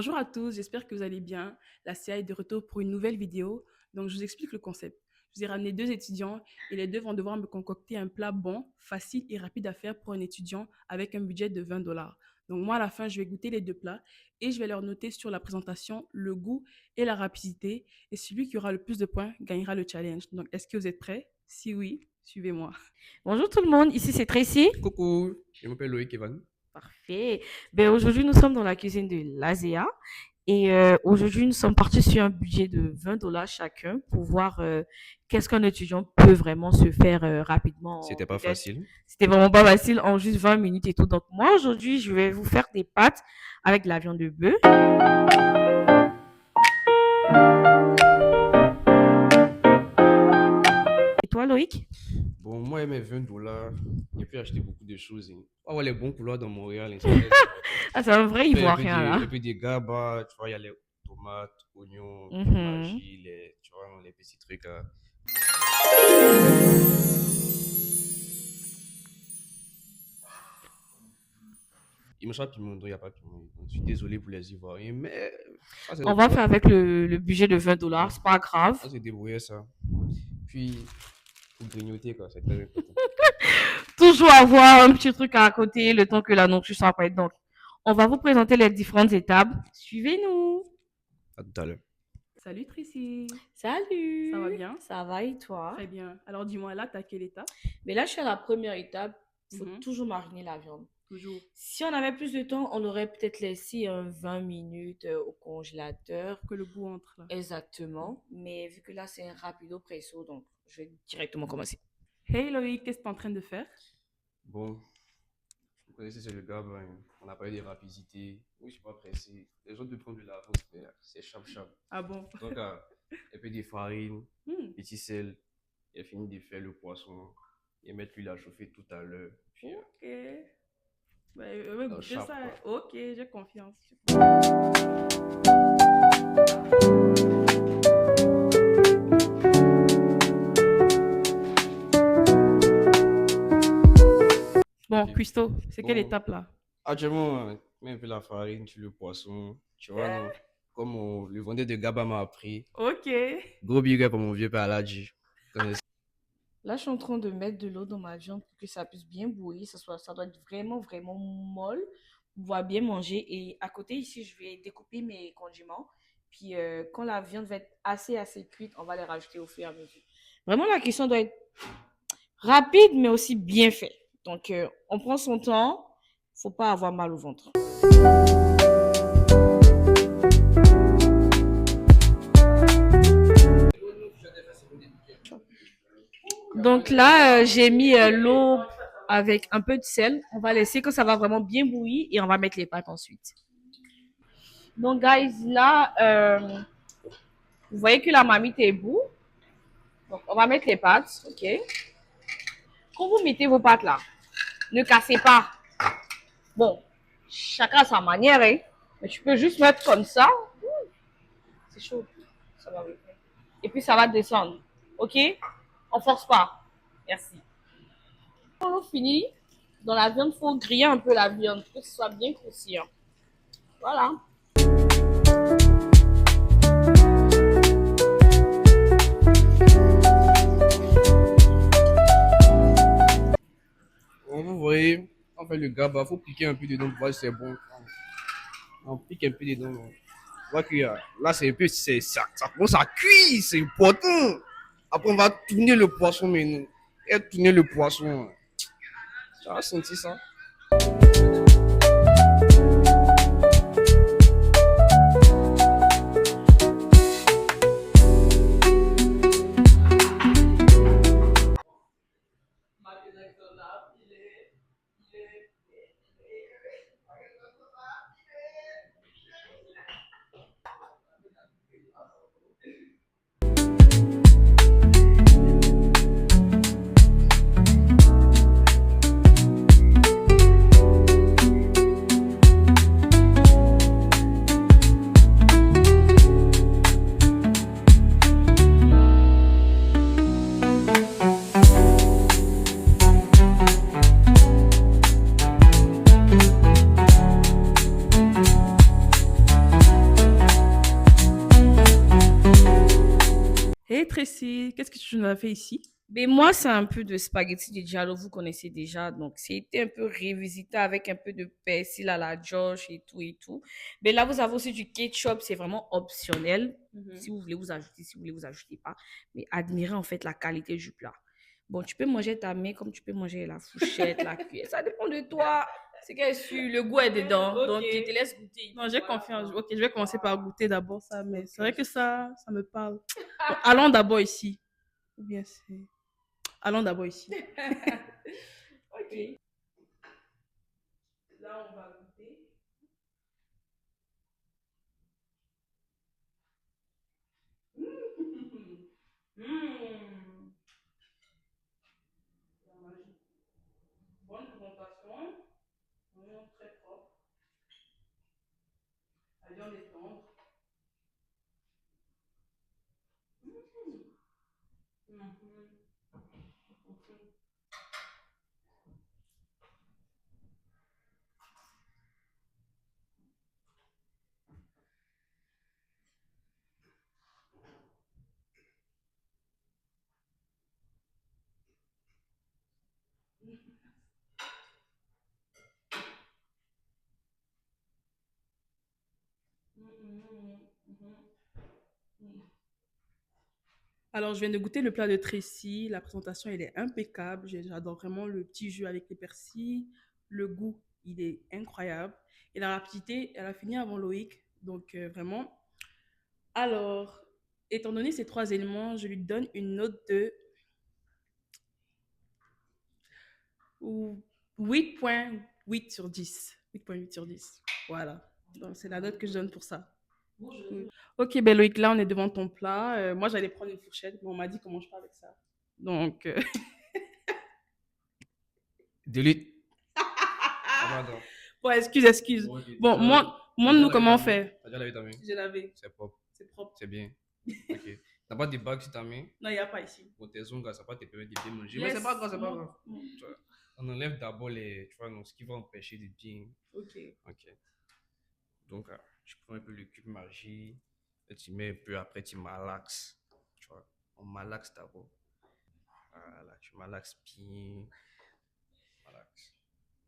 Bonjour à tous, j'espère que vous allez bien. La CA est de retour pour une nouvelle vidéo. Donc, je vous explique le concept. Je vous ai ramené deux étudiants et les deux vont devoir me concocter un plat bon, facile et rapide à faire pour un étudiant avec un budget de 20 $. Donc, moi, à la fin, je vais goûter les deux plats et je vais leur noter sur la présentation le goût et la rapidité. Et celui qui aura le plus de points gagnera le challenge. Donc, est-ce que vous êtes prêts? Si oui, suivez-moi. Bonjour tout le monde, ici c'est Tracy. Coucou, je m'appelle Loïc Evan. Parfait. Ben, aujourd'hui, nous sommes dans la cuisine de l'ASEA et aujourd'hui, nous sommes partis sur un budget de 20 $ chacun pour voir qu'est-ce qu'un étudiant peut vraiment se faire rapidement. C'était pas Peut-être, facile. c'était vraiment pas facile en juste 20 minutes et tout. Donc, moi, aujourd'hui, je vais vous faire des pâtes avec de la viande de bœuf. Et toi, Loïc? Bon, moi, mes 20 $, j'ai pu acheter beaucoup de choses. On va les bons couloirs dans Montréal. Ah, c'est un vrai Ivoirien, là. Et puis des gabas, tu vois, il y a les tomates, oignons, Mhm. maggi, tu vois, les petits trucs. Il me semble piment, donc il n'y a pas de piment. Donc, je suis désolé pour les Ivoiriens, mais On va faire avec le budget de 20 $, c'est pas grave. on s'est débrouillé ça. Puis, pour grignoter, quoi, c'est très important. Toujours avoir un petit truc à côté le temps que la nourriture soit prête. Donc, on va vous présenter les différentes étapes. Suivez-nous. À tout à l'heure. Salut Tracy. Salut. Ça va bien? Ça va et toi? Très bien. Alors, dis-moi, là, t'as quelle étape? Mais là, je suis à la première étape. Il faut Mhm. toujours mariner la viande. Toujours. Si on avait plus de temps, on aurait peut-être laissé 20 minutes au congélateur. Que le goût entre là. Exactement. Mais vu que là, c'est un rapido presso, donc je vais directement commencer. Hey Loïc, qu'est-ce que tu es en train de faire? Bon, vous connaissez, c'est le gars, ben, on a parlé de rapidité. Oui, je suis pas pressé. Les autres de prendre de l'avance, c'est chap-chap. Ah bon? Donc, un peu de farine, Hmm. petit sel, et fini de faire le poisson et mettre l'huile à chauffer tout à l'heure. Puis, Ok. Ouais, goûter sharp, ça. quoi. Ok, j'ai confiance. Bon, Puis, Cuisto, c'est quelle bon, étape là? actuellement, mets un peu la farine sur le poisson. Tu vois, non? Comme le vendeur de Gaba m'a appris. Ok. Gros big up à mon vieux père Aladji. Là, je suis en train de mettre de l'eau dans ma viande pour que ça puisse bien bouillir. Ça doit être vraiment, vraiment molle pour pouvoir bien manger. Et à côté, ici, je vais découper mes condiments. Puis, quand la viande va être assez, assez cuite, on va les rajouter au fur et à mesure. Vraiment, la cuisson doit être rapide, mais aussi bien fait. Donc, on prend son temps. Faut pas avoir mal au ventre. Donc là, j'ai mis l'eau avec un peu de sel. On va laisser que ça va vraiment bien bouillir et on va mettre les pâtes ensuite. Donc, guys, là, vous voyez que la marmite est bout. Donc, on va mettre les pâtes, ok? Quand vous mettez vos pâtes là, ne cassez pas. Bon, chacun a sa manière, hein? Mais tu peux juste mettre comme ça. C'est chaud. Ça va venir. Et puis, ça va descendre, ok? On force pas. Merci. Quand on finit, dans la viande, il faut griller un peu la viande pour que ce soit bien croustillant. Voilà. Bon, vous voyez, on fait le Gaba, il faut piquer un peu dedans pour voir si c'est bon. On pique un peu dedans. On voit que là, c'est un peu, ça commence à cuire, c'est important. Après, on va tourner le poisson, mais nous. Et tourner le poisson. Tu as senti ça? Et Tracy, qu'est-ce que tu nous as fait ici? Mais moi, c'est un peu de spaghetti di giallo, vous connaissez déjà. Donc, c'était un peu révisité avec un peu de persil à la Josh et tout et tout. Mais là, vous avez aussi du ketchup, c'est vraiment optionnel. Si vous voulez vous ajouter, si vous voulez vous ajoutez pas. Mais admirez en fait la qualité du plat. Bon, tu peux manger ta main comme tu peux manger la fourchette, la cuillère. Ça dépend de toi. C'est que le goût est dedans. Ok. Donc, je te laisse goûter. Non, j'ai confiance. Ok, je vais commencer par goûter d'abord ça, mais c'est vrai que ça me parle. Bon, allons d'abord ici. Ou bien c'est... Allons d'abord ici. Ok. Là, on va goûter. Mmh. La magie. Bonne présentation. Très propre. Allez, on étendre. Alors, je viens de goûter le plat de Tracy. La présentation, elle est impeccable. J'adore vraiment le petit jus avec les persils. Le goût, il est incroyable. Et la rapidité, elle a fini avant Loïc. Donc, vraiment. Alors, étant donné ces trois éléments, je lui donne une note de 8,8 sur 10. 8,8 sur 10. Voilà. Donc, c'est la note que je donne pour ça. Mm. Ok, ben Loïc, là, on est devant ton plat. Moi, j'allais prendre une fourchette, mais on m'a dit qu'on mange pas avec ça. Donc, Delete. Ah, pardon. bon, excuse. Bon, ok. Bon, T'as montre-nous déjà comment on lavé ta main? fait. T'as déjà lavé ta main? J'ai lavé. C'est propre. C'est propre. C'est bien. Ok. T'as pas de bague sur ta main? Non, il n'y a pas ici. Pour tes ongles, ça va te permettre de bien manger. Mais Laisse- c'est pas grave, c'est pas grave. Mm. Tu vois, on enlève d'abord les, tu vois, non, ce qui va empêcher de bien. Ok. Ok. Donc, tu prends un peu le cube magie, et tu mets un peu, après tu malaxes. Tu vois, on malaxe d'abord. Voilà, tu malaxes bien. Malaxe.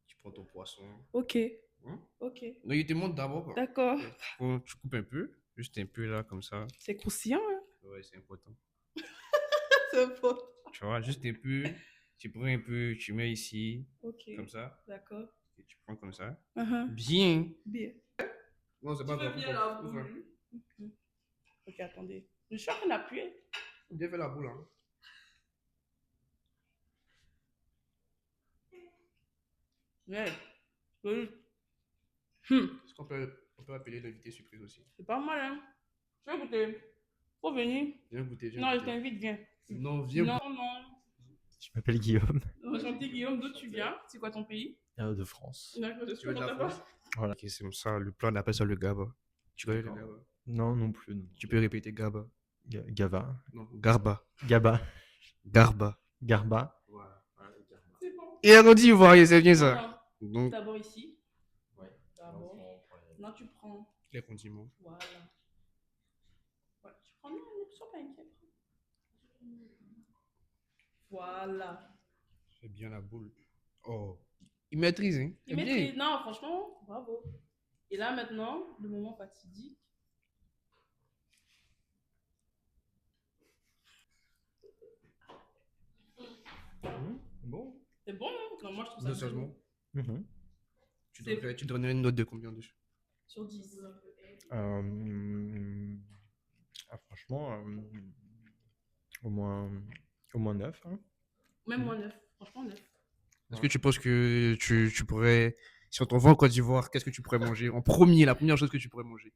Tu prends ton poisson. Ok. Hein? Ok. Non, il te montre d'abord, quoi. D'accord. Tu coupes un peu, juste un peu là, comme ça. C'est croustillant, hein? Ouais, c'est important. C'est bon. Tu vois, juste un peu, tu prends un peu, tu mets ici, Ok. comme ça, D'accord. et tu prends comme ça. Uh-huh. Bien. Bien. Non, c'est pas grave. Faut faire. Mhm. Ok, attendez. Je suis en train d'appuyer. Faut bien faire la boule, hein. Ouais. Oui. Est-ce qu'on peut appeler l'invité surprise aussi? C'est pas mal, hein? Viens goûter. Faut venir. Viens goûter, viens Non, je goûter. t'invite, viens. Non, viens Non, goûter. non. Je m'appelle Guillaume, Enchanté, Guillaume. D'où tu viens? C'est quoi ton pays? de France. D'accord, je Tu veux de la comprends pas. France? Voilà. Ok, c'est comme ça. Le plan, on appelle ça le gaba. Tu connais le D'accord. gaba? Non, non plus. Non. Tu peux répéter gaba. Gava. Non, garba. Gaba. Garba. Garba. Voilà, le garba. C'est bon. Et on dit, voilà, c'est bien ça. Non, non. Donc, D'abord ici. Ouais. D'abord. Non, tu prends. les condiments. Voilà. Ouais, tu prends. Non, ne sois pas inquiet. Voilà. Fais bien la boule. Oh, il maîtrise, hein? Il C'est bien. maîtrise. Non, franchement, bravo. Et là, maintenant, le moment fatidique. Bon. C'est bon, hein? Non, moi, je trouve ça Non, bon. sérieusement. Mhm. Tu donnerais une note de combien dessus? Sur 10. Franchement, au moins 9. Hein. Même moi, 9. Franchement, 9. Est-ce que tu penses que tu pourrais, si on t'envoie en Côte d'Ivoire, qu'est-ce que tu pourrais manger? En premier, la première chose que tu pourrais manger.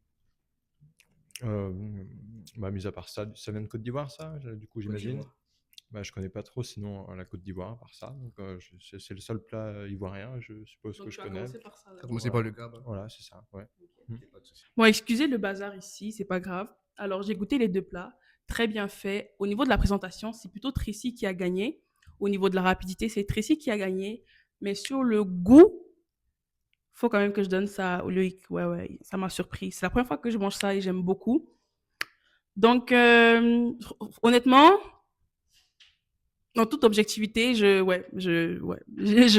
Mis à part ça, ça vient de Côte d'Ivoire, ça, du coup, j'imagine. Je connais pas trop, sinon, la Côte d'Ivoire, à part ça. Donc, c'est le seul plat ivoirien, je suppose, Donc, que tu je vas connais. commencer par ça. Tu as D'accord. commencé par le gaba. Voilà, c'est ça, ouais. Ok, pas de souci. Bon, excusez le bazar ici, c'est pas grave. Alors, j'ai goûté les deux plats, très bien fait. Au niveau de la présentation, c'est plutôt Tracy qui a gagné. Au niveau de la rapidité, c'est Tracy qui a gagné. Mais sur le goût, faut quand même que je donne ça au Loïc. Ouais, ça m'a surpris. C'est la première fois que je mange ça et j'aime beaucoup. Donc, honnêtement, en toute objectivité, je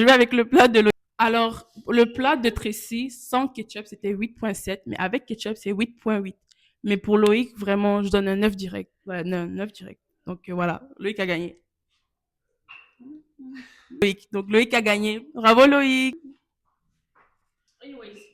vais avec le plat de Loïc. Alors, le plat de Tracy sans ketchup, c'était 8,7, mais avec ketchup, c'est 8,8. Mais pour Loïc, vraiment, je donne un 9 direct. Ouais, 9 direct. Donc, voilà, Loïc a gagné. Donc, Loïc a gagné. Bravo, Loïc. Anyways,